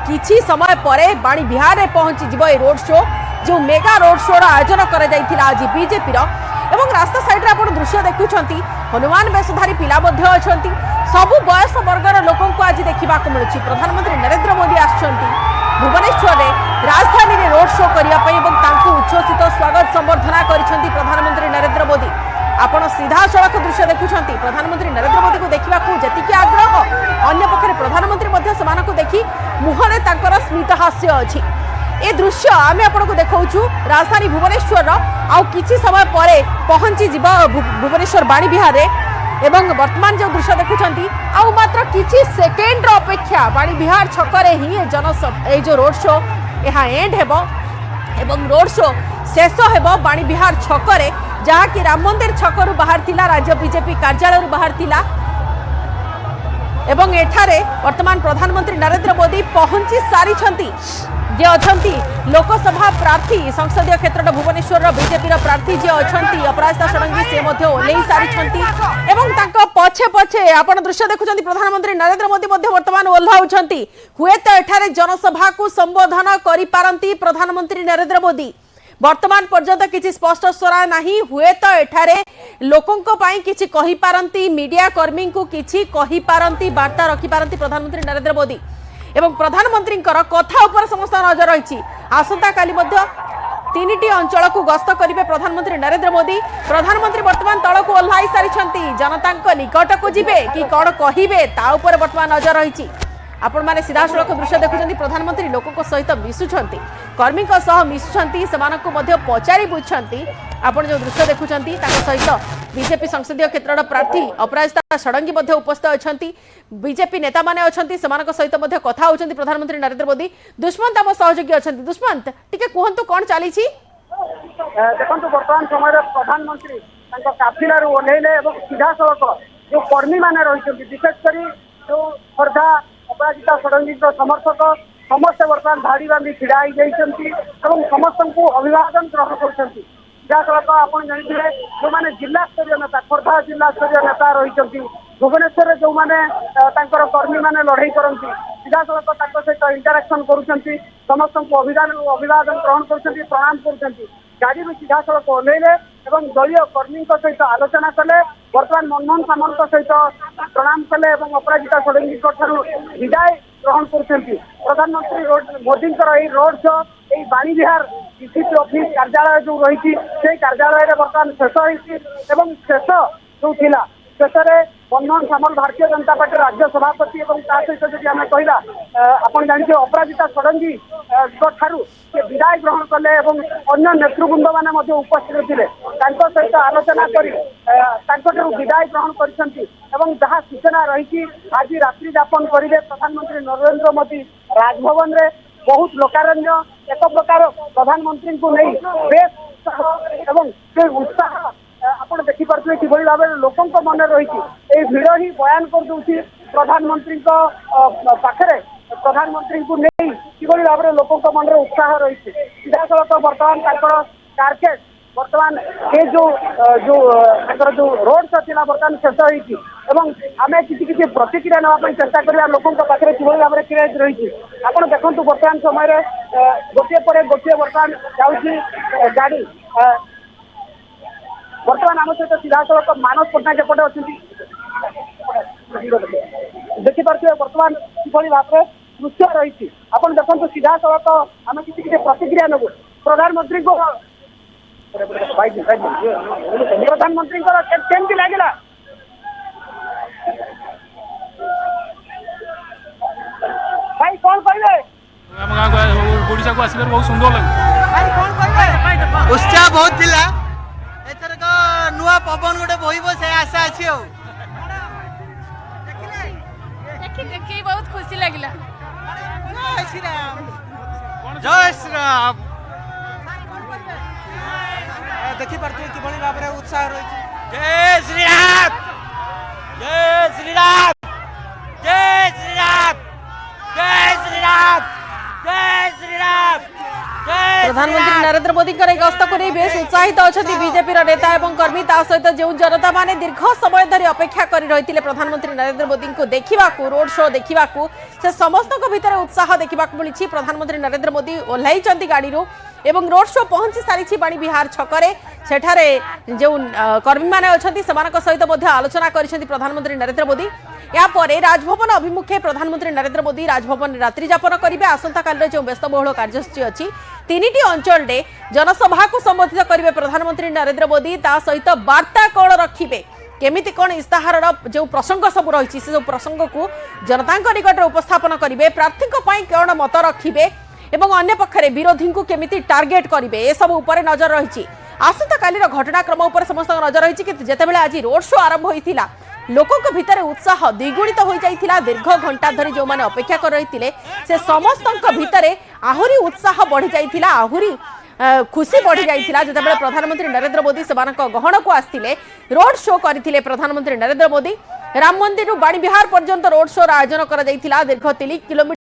किछि समय पर बाणी बिहार में पहुंची जीव रोड शो जो मेगा रोड शोर आयोजन कर आज बीजेपी एवं रास्ता साइड आप दृश्य देखुं हनुमान वेशधारी पिला अच्छा सबु बयस वर्गर लोक आज देखा मिलूँ प्रधानमंत्री नरेंद्र मोदी आसुँच भुवनेश्वर में राजधानी में रोड शो करने उच्छ्वसित स्वागत संबर्धना कर प्रधानमंत्री नरेंद्र मोदी आपण सीधा सड़क दृश्य देखुं प्रधानमंत्री नरेंद्र मोदी को देखा जी आग्रह अन्य पक्षे प्रधानमंत्री से देखी मुहरे स्मित हास्य अच्छी ए दृश्य आम आपको देखा राजधानी भुवनेश्वर आउ किछि समय पर पहुंची जीव भुवनेश्वर बाणी बिहार एवं वर्तमान जो दृश्य देखुं आउ मात्र किछि सेकेंड अपेक्षा बाणी बिहार छकरे ही जनसभा जो रोड शो यह एंड हेबो एवं रोड शो शेष हेबो बाणी बिहार छकरे जहाँकि राम मंदिर छकरू बाहर थिला राज्य बीजेपी कार्यालय बाहर थिला एवं एठारे वर्तमान प्रधानमंत्री नरेंद्र मोदी पहुंची सारी जे अछंती लोकसभा प्रार्थी संसदीय क्षेत्र भुवनेश्वर बीजेपी प्रार्थी जे अछंती अपराजिता षडंगी से मध्य ओल्लै सारी एवं तांको पछे पछे आपण दृश्य देखुछंती प्रधानमंत्री नरेंद्र मोदी मध्य वर्तमान ओल्हाउछंती हुए तो एठारे जनसभा को संबोधन करि पारंती प्रधानमंत्री नरेंद्र मोदी वर्तमान पर्यंत किसी स्पष्ट स्वरा नहीं हुए तो एठारे लोकों पाई किसी कहि पारंती मीडिया कर्मी को किसी कहि पारंती वार्ता रखि पारंती प्रधानमंत्री नरेंद्र मोदी एवं प्रधानमंत्री कथा उपर समस्त नजर रही आसंता काली तीन अंचल को गस्त करेंगे प्रधानमंत्री नरेंद्र मोदी प्रधानमंत्री वर्तमान तल को ओह्लाई सारी जनता निकट को जीवे कि कौन कहे ता उपर वर्तमान नजर रही आपण मैंने सीधा सड़क दृश्य देखुं प्रधानमंत्री लोकों सहित मिशुंट कर्मी मिशुंट से पचारि बुझुंट आपण जो दृश्य देखुं सहित बीजेपी संसदीय क्षेत्र प्रार्थी अपराजिता षडंगी उपस्थित अच्छा बीजेपी नेता माने अच्छा सहित कथा होती प्रधानमंत्री नरेंद्र मोदी दुष्मंत आम सहयोगी अच्छा दुष्मंत टिके कहतु कौन चली देखो बर्तमान समय प्रधानमंत्री काफिला ओह्लैले सीधा सड़क जो कर्मी मैंने रही विशेषकर जो खोर्धा अपराजिता षडंगी समर्थक समस्त बर्तमान धाड़ी बांधी ढड़ा हो समस्त को अभिवादन ग्रहण कर सीधासख आप जानते जो मैंने जिला स्तरीय नेता खोर्धा जिला स्तरीय नेता रही भुवनेश्वर जो मैंने कर्मी मैंने लड़ाई करती सीधासख सहित इंटराक्शन कर समस्त को अभिवादन ग्रहण कर प्रणाम कर गाड़ी में सीधासख ओह्लैले दलीय कर्मी सहित आलोचना कले बर्तमान मनमोहन सामंत सहित प्रणाम कले अपराजिता षडंगी विदाय ग्रहण कर प्रधानमंत्री मोदी रोड शो यही बाणी बिहार डीसीपी ऑफिस कार्यालय जो रही कार्यालय बर्तमान शेष शेष जो थिला शेष मनमोहन सामल भारतीय जनता पार्टी राज्य सभापति सहित जब आम कहला आप जानते अपराजिता षडंगी से विदाय ग्रहण कले अन्य नेतृवृंद मैंने उपस्थित थे सहित आलोचना कर विदाय ग्रहण कर जहाँ सूचना रही आज रात्रि यापन करेंगे प्रधानमंत्री नरेंद्र मोदी राजभवन में बहुत लोकारण्य एक प्रकार प्रधानमंत्री को नहीं बेस उत्साह आप देखिपे कि भाव में लोकों मन रही भिड़ ही बयान कर दूसरी प्रधानमंत्री पाखे प्रधानमंत्री को नहीं कि भाव में लोकों मन में उत्साह रही सीधासख बर्तमान कारकेट बर्तमान ये जो जो जो रोड शो थी बर्तमान शेष होती आम किसी प्रतिक्रिया नापी चेषा करवा लोकों पाखे कि भाव में क्रेज रही आप देखो बर्तमान समय गोटे पर गोटे बर्तमान जाऊँगी गाड़ी बर्तमान आम सहित सीधासख मानस पट्टनायक एपटे अच्छा देखिपे बर्तमान कि भाव में दृश्य रही आप देखो सीधासख आम किसी प्रतिक्रिया नबू प्रधानमंत्री को प्रधानमंत्री केमती लगे भाई कौन कहे ओडिशा को आसिबार बहुत सुंदर लगे उत्साह बहुत थिला एथरक नुआ पवन गोटे बहिबो से आशा अछि हो देखि बहुत खुशी लागला जय श्री राम जय श्री राम देखि परते कि बड़ी भाव में उत्साह रही जय श्री राम जय श्री राम जय श्री राम जय श्री राम जय श्री राम जय प्रधानमंत्री नरेंद्र मोदी गस्त को नहीं बेस उत्साहित अच्छा बीजेपी नेता और कर्मी ता सहित जो जनता माने दीर्घ समय धरी अपेक्षा कर रही प्रधानमंत्री नरेंद्र मोदी को देखा रोड शो देखा से समस्त भीतर उत्साह देखा मिली। प्रधानमंत्री नरेंद्र मोदी ओह्लैंट गाड़ी एवं रोड शो पहुंची सारी बाणी विहार छकरे सेठारे जो कर्मी माने अछंती समानक सहित आलोचना करिसेंती प्रधानमंत्री नरेंद्र मोदी। यापर राजभवन अभिमुखे प्रधानमंत्री नरेंद्र मोदी राजभवन रात्रि जापन करेंगे। आसंता काल जो व्यस्तबहुल कार्यसूची अच्छी तीनिटी अंचल जनसभा को संबोधित करेंगे प्रधानमंत्री नरेंद्र मोदी। ता सहित वार्ता कौन रखिबे केमिति कौन इस्ताहार जो प्रसंग सब रही से प्रसंग को जनता निकट उपस्थापन करेंगे। प्रार्थी कौन मत रखिबे एवं अन्य पक्षरे विरोधी को केमिति टार्गेट करेंगे ए सब उपर नजर रही। आसंता कालीर घटनाक्रम उपर समस्त नजर रही कि जितेबाला आज रोड शो आरंभ होता लोकों भितर उत्साह द्विगुणित हो जाइथिला। दीर्घ घंटा धरी जो माने अपेक्षा कर रही से समस्त भितर आहुरी उत्साह बढ़ी जाइथिला आहुरी खुशी बढ़ी जाइथिला जितेबाला प्रधानमंत्री नरेंद्र मोदी सेमानक गहन को आस्थिले रोड शो करथिले। प्रधानमंत्री नरेंद्र मोदी राम मंदिर बाणी विहार पर्यंत रोड शो आयोजन करा जाइथिला। दीर्घ 3 किलोमीटर